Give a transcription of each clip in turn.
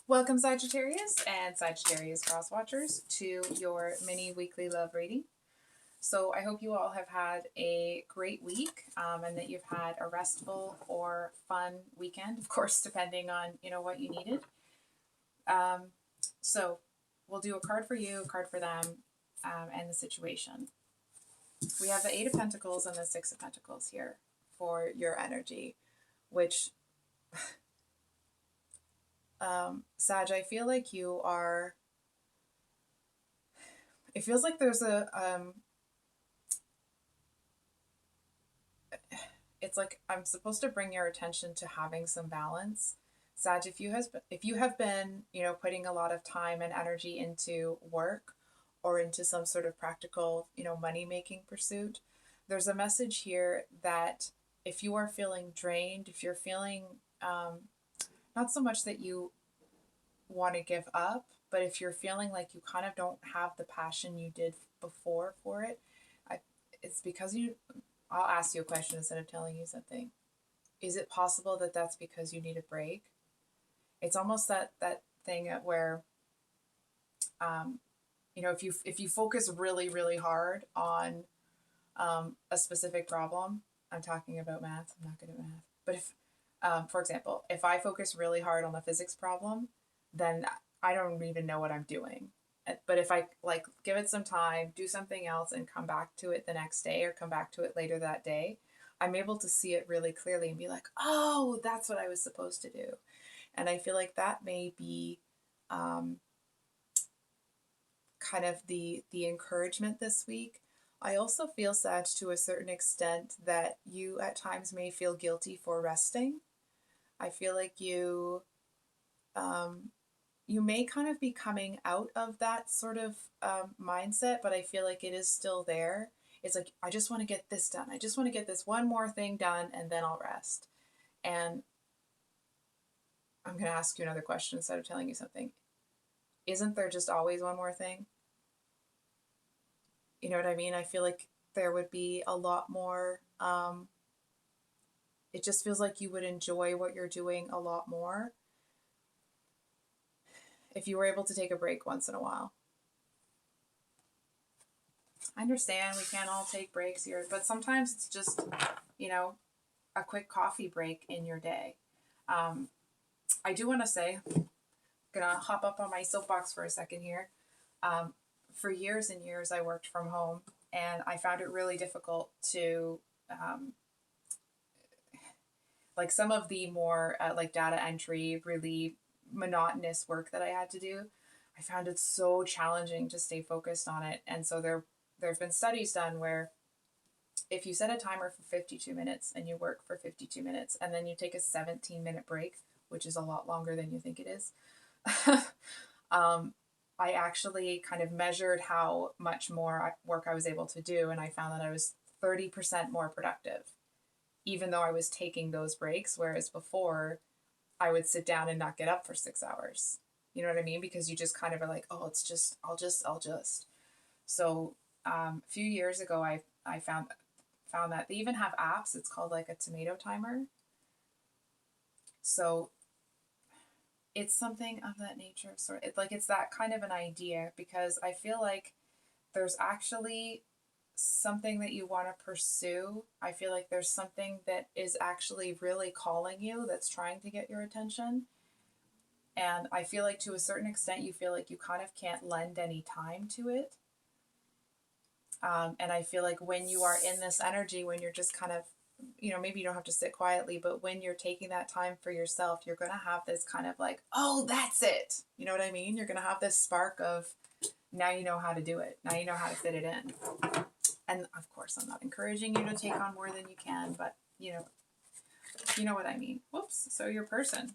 Welcome, Sagittarius and Sagittarius Cross Watchers, to your mini weekly love reading. So I hope you all have had a great week and that you've had a restful or fun weekend, of course, depending on what you needed. So we'll do a card for you, a card for them, and the situation. We have the Eight of Pentacles and the Six of Pentacles here for your energy, which Sag, I feel like you are, it feels like there's a, it's like I'm supposed to bring your attention to having some balance. Sag, if you have been, putting a lot of time and energy into work or into some sort of practical, money-making pursuit, there's a message here that if you are feeling drained, if you're feeling, not so much that you want to give up, but if you're feeling like you kind of don't have the passion you did before for it, it's because I'll ask you a question instead of telling you something. Is it possible that that's because you need a break? It's almost that thing where, if you focus really, really hard on a specific problem, I'm talking about math, I'm not good at math, but if, for example, if I focus really hard on a physics problem, then I don't even know what I'm doing. But if I give it some time, do something else and come back to it the next day or come back to it later that day, I'm able to see it really clearly and be like, oh, that's what I was supposed to do. And I feel like that may be kind of the encouragement this week. I also feel, Sag, to a certain extent that you at times may feel guilty for resting. I feel like you may kind of be coming out of that sort of mindset, but I feel like it is still there. It's like, I just want to get this done. I just want to get this one more thing done and then I'll rest. And I'm going to ask you another question instead of telling you something. Isn't there just always one more thing? You know what I mean? I feel like there would be a lot more. It just feels like you would enjoy what you're doing a lot more if you were able to take a break once in a while. I understand we can't all take breaks here, but sometimes it's just, a quick coffee break in your day. I do want to say, I'm going to hop up on my soapbox for a second here. For years and years, I worked from home, and I found it really difficult to, some of the more data entry, really monotonous work that I had to do, I found it so challenging to stay focused on it. And so there have been studies done where if you set a timer for 52 minutes and you work for 52 minutes and then you take a 17-minute break, which is a lot longer than you think it is, I actually kind of measured how much more work I was able to do, and I found that I was 30% more productive, even though I was taking those breaks, whereas before I would sit down and not get up for 6 hours. You know what I mean? Because you just kind of are like, oh, it's just, I'll just. So a few years ago, I found that they even have apps. It's called like a tomato timer. So it's something of that nature. It's that kind of an idea, because I feel like there's actually something that you want to pursue. I feel like there's something that is actually really calling you, that's trying to get your attention. And I feel like to a certain extent, you feel like you kind of can't lend any time to it. And I feel like when you are in this energy, when you're just kind of, maybe you don't have to sit quietly, but when you're taking that time for yourself, you're going to have this kind of like, oh, that's it. You know what I mean? You're going to have this spark of, now you know how to do it. Now you know how to fit it in. And of course, I'm not encouraging you to take on more than you can, but you know what I mean. Whoops. So your person.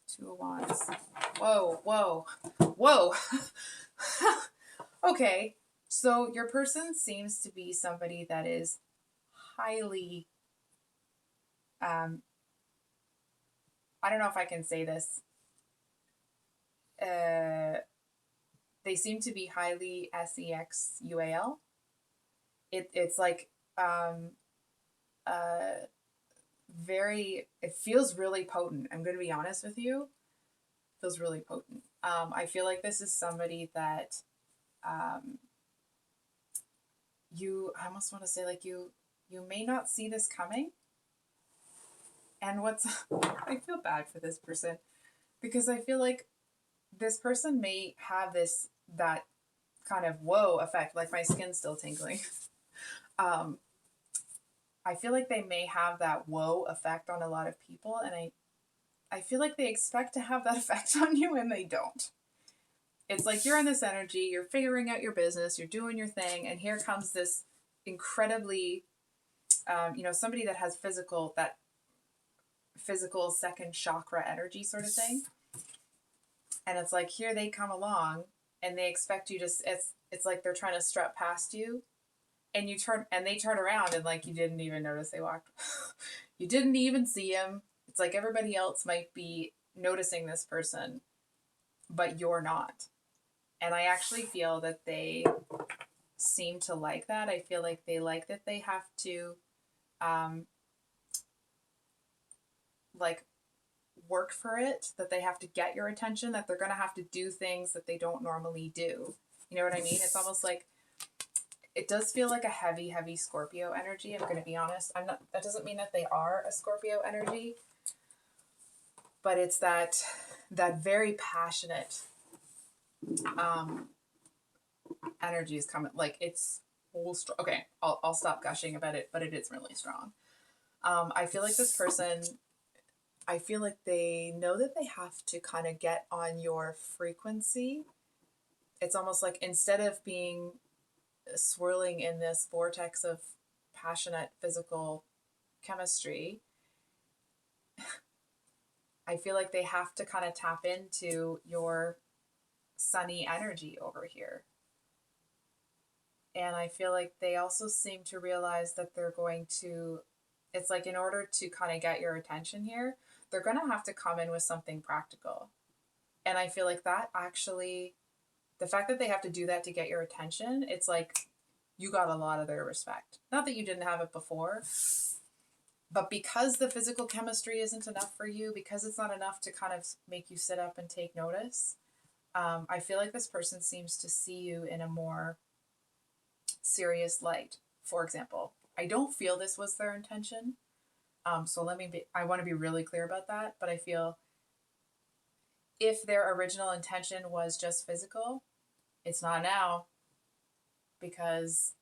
Two of Wands. Whoa. Okay. So your person seems to be somebody that is highly, I don't know if I can say this. They seem to be highly sexual. It's like it feels really potent. I'm going to be honest with you. It feels really potent. I feel like this is somebody that um, I almost want to say like you may not see this coming. And I feel bad for this person because I feel like this person may have that kind of whoa effect, like my skin's still tingling. um, I feel like they may have that whoa effect on a lot of people, and I feel like they expect to have that effect on you and they don't. It's like you're in this energy, you're figuring out your business, you're doing your thing, and here comes this incredibly, somebody that has that physical second chakra energy sort of thing. And it's like here they come along and they expect you to, it's like they're trying to strut past you, and they turn around and like you didn't even notice they walked. You didn't even see him. It's like everybody else might be noticing this person, but you're not. And I actually feel that they seem to like that. I feel like they like that they have to like work for it, that they have to get your attention, that they're going to have to do things that they don't normally do. You know what I mean? It's almost like it does feel like a heavy, heavy Scorpio energy. I'm going to be honest. That doesn't mean that they are a Scorpio energy, but it's that very passionate energy is coming. Like it's whole okay, I'll stop gushing about it, but it is really strong. I feel like this person, I feel like they know that they have to kind of get on your frequency. It's almost like instead of being swirling in this vortex of passionate physical chemistry, I feel like they have to kind of tap into your sunny energy over here. And I feel like they also seem to realize that they're going to, it's like in order to kind of get your attention here, they're going to have to come in with something practical. And I feel like that actually, the fact that they have to do that to get your attention, it's like you got a lot of their respect. Not that you didn't have it before, but because the physical chemistry isn't enough for you, because it's not enough to kind of make you sit up and take notice, I feel like this person seems to see you in a more serious light. For example, I don't feel this was their intention. So I want to be really clear about that, but I feel if their original intention was just physical, it's not now, because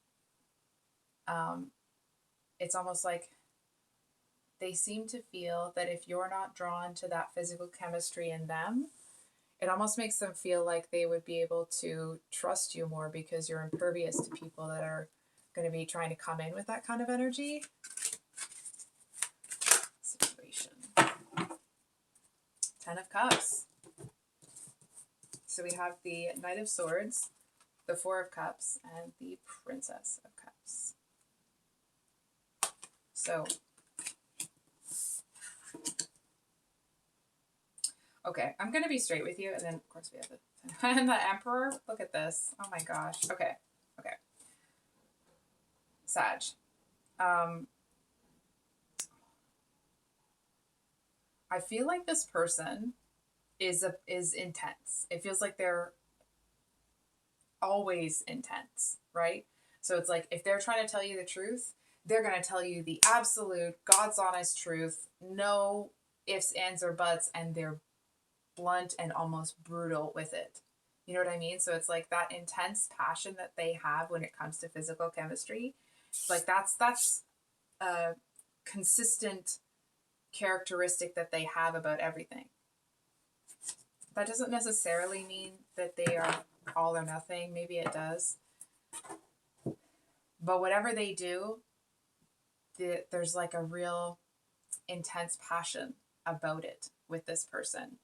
it's almost like they seem to feel that if you're not drawn to that physical chemistry in them, it almost makes them feel like they would be able to trust you more because you're impervious to people that are going to be trying to come in with that kind of energy. Situation. 10 of Cups. So we have the Knight of Swords, the Four of Cups, and the Princess of Cups. So, okay, I'm going to be straight with you, and then, of course, we have and the Emperor. Look at this. Oh my gosh. Okay. Sag. I feel like this person is intense. It feels like they're always intense, right? So it's like if they're trying to tell you the truth, they're going to tell you the absolute God's honest truth, no ifs, ands, or buts, and they're blunt and almost brutal with it. You know what I mean? So it's like that intense passion that they have when it comes to physical chemistry. Like that's a consistent characteristic that they have about everything. That doesn't necessarily mean that they are all or nothing. Maybe it does. But whatever they do, there's like a real intense passion about it with this person.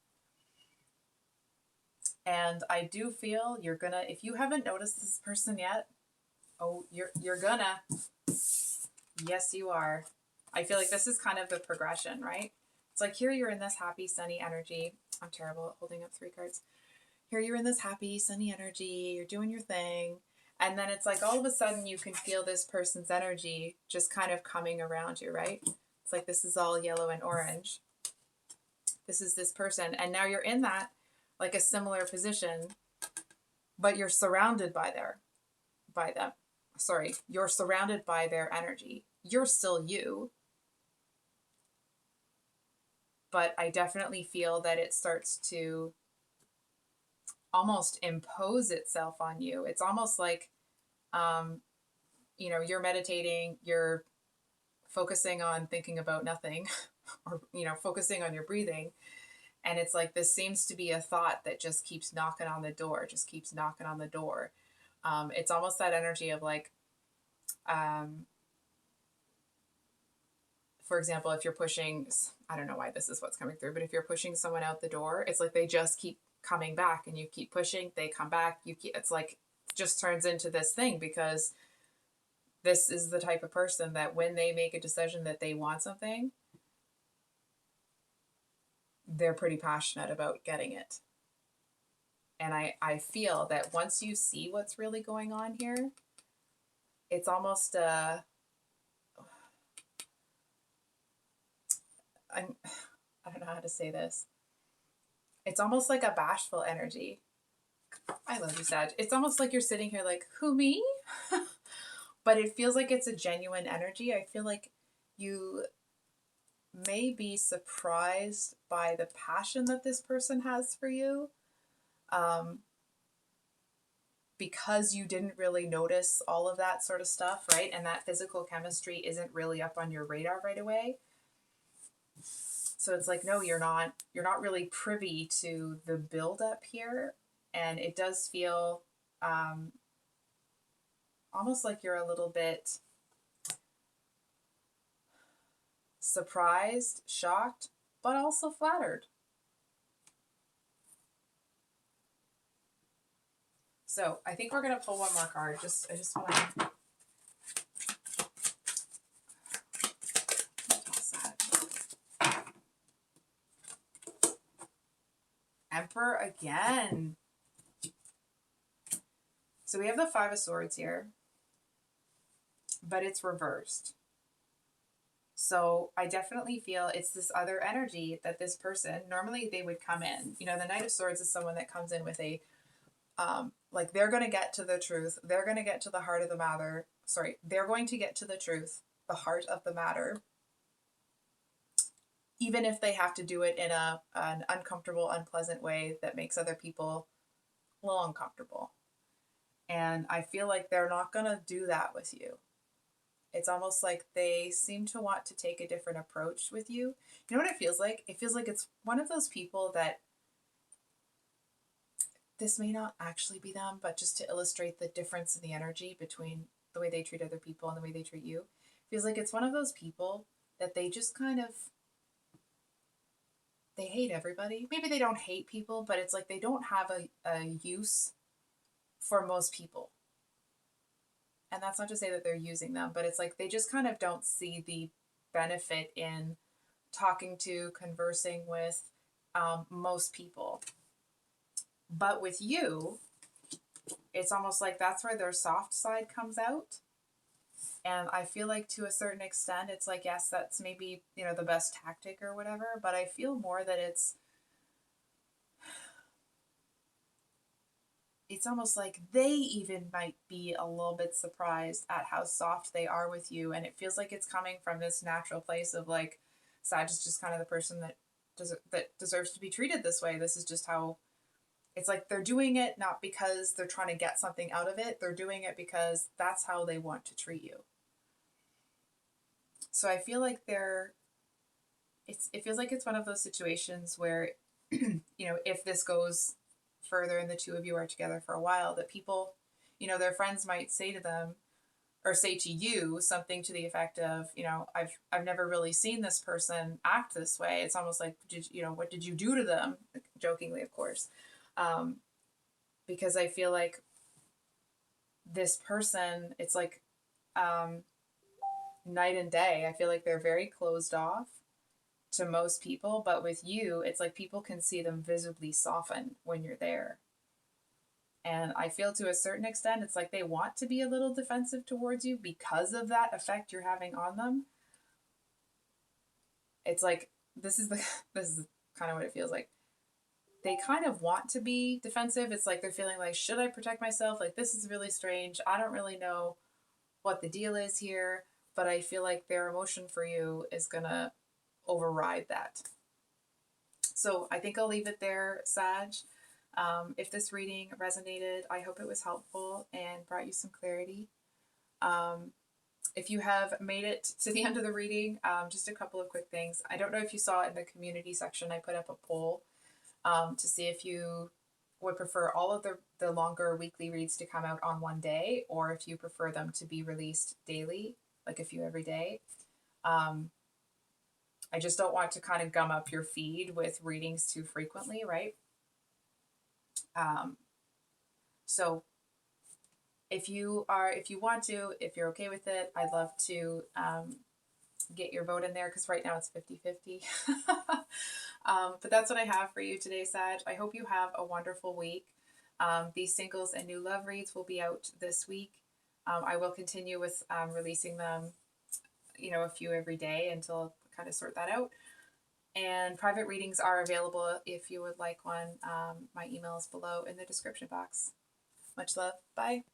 And I do feel you're gonna, if you haven't noticed this person yet, you're gonna. Yes, you are. I feel like this is kind of the progression, right? It's like here you're in this happy, sunny energy. I'm terrible at holding up 3 cards. Here you're in this happy, sunny energy. You're doing your thing. And then it's like all of a sudden you can feel this person's energy just kind of coming around you, right? It's like this is all yellow and orange. This is this person. And now you're in that, like a similar position, but you're surrounded by them. Sorry, you're surrounded by their energy. You're still you. But I definitely feel that it starts to almost impose itself on you. It's almost like, you're meditating, you're focusing on thinking about nothing or, focusing on your breathing. And it's like, this seems to be a thought that just keeps knocking on the door, just keeps knocking on the door. It's almost that energy of like, for example, if you're pushing, I don't know why this is what's coming through, but if you're pushing someone out the door, it's like they just keep coming back and you keep pushing, they come back, it's like, it just turns into this thing because this is the type of person that when they make a decision that they want something, they're pretty passionate about getting it. And I feel that once you see what's really going on here, it's almost I don't know how to say this. It's almost like a bashful energy. I love you, Sag. It's almost like you're sitting here like, who, me? But it feels like it's a genuine energy. I feel like you may be surprised by the passion that this person has for you, because you didn't really notice all of that sort of stuff, right? And that physical chemistry isn't really up on your radar right away. So it's like, no, you're not really privy to the buildup here. And it does feel almost like you're a little bit surprised, shocked, but also flattered. So I think we're going to pull one more card. I just want to toss that. Emperor again. So we have the Five of Swords here, but it's reversed. So I definitely feel it's this other energy that this person, normally they would come in. The Knight of Swords is someone that comes in with a, like they're going to get to the truth. They're going to get to the heart of the matter. Sorry, they're going to get to the truth, the heart of the matter, even if they have to do it in an uncomfortable, unpleasant way that makes other people a little uncomfortable. And I feel like they're not going to do that with you. It's almost like they seem to want to take a different approach with you. You know what it feels like? It feels like it's one of those people that, this may not actually be them, but just to illustrate the difference in the energy between the way they treat other people and the way they treat you, it feels like it's one of those people that they just kind of, they hate everybody. Maybe they don't hate people, but it's like they don't have a use for most people. And that's not to say that they're using them, but it's like they just kind of don't see the benefit in talking to, conversing with most people. But with you, it's almost like that's where their soft side comes out. And I feel like to a certain extent, it's like, yes, that's maybe, the best tactic or whatever, but I feel more that it's almost like they even might be a little bit surprised at how soft they are with you. And it feels like it's coming from this natural place of like, Sag is just kind of the person that deserves to be treated this way. This is just how, it's like they're doing it not because they're trying to get something out of it. They're doing it because that's how they want to treat you. So I feel like it feels like it's one of those situations where, if this goes further and the two of you are together for a while, that people, their friends might say to them or say to you something to the effect of, I've never really seen this person act this way. It's almost like, what did you do to them? Jokingly, of course. Because I feel like this person, it's like night and day. I feel like they're very closed off to most people, but with you, it's like people can see them visibly soften when you're there. And I feel to a certain extent, it's like they want to be a little defensive towards you because of that effect you're having on them. it's like, this is the, this is kind of what it feels like. They kind of want to be defensive. It's like they're feeling like, should I protect myself? Like, this is really strange. I don't really know what the deal is here, but I feel like their emotion for you is gonna override that. So I think I'll leave it there, Sag. If this reading resonated, I hope it was helpful and brought you some clarity. If you have made it to the end of the reading, just a couple of quick things. I don't know if you saw in the community section, I put up a poll to see if you would prefer all of the longer weekly reads to come out on one day, or if you prefer them to be released daily, like a few every day. I just don't want to kind of gum up your feed with readings too frequently, right? So if you want to, if you're okay with it, I'd love to get your vote in there, because right now it's 50-50. But that's what I have for you today, Sag. I hope you have a wonderful week. These singles and new love reads will be out this week. I will continue with releasing them, a few every day until I kind of sort that out. And private readings are available if you would like one. My email is below in the description box. Much love. Bye.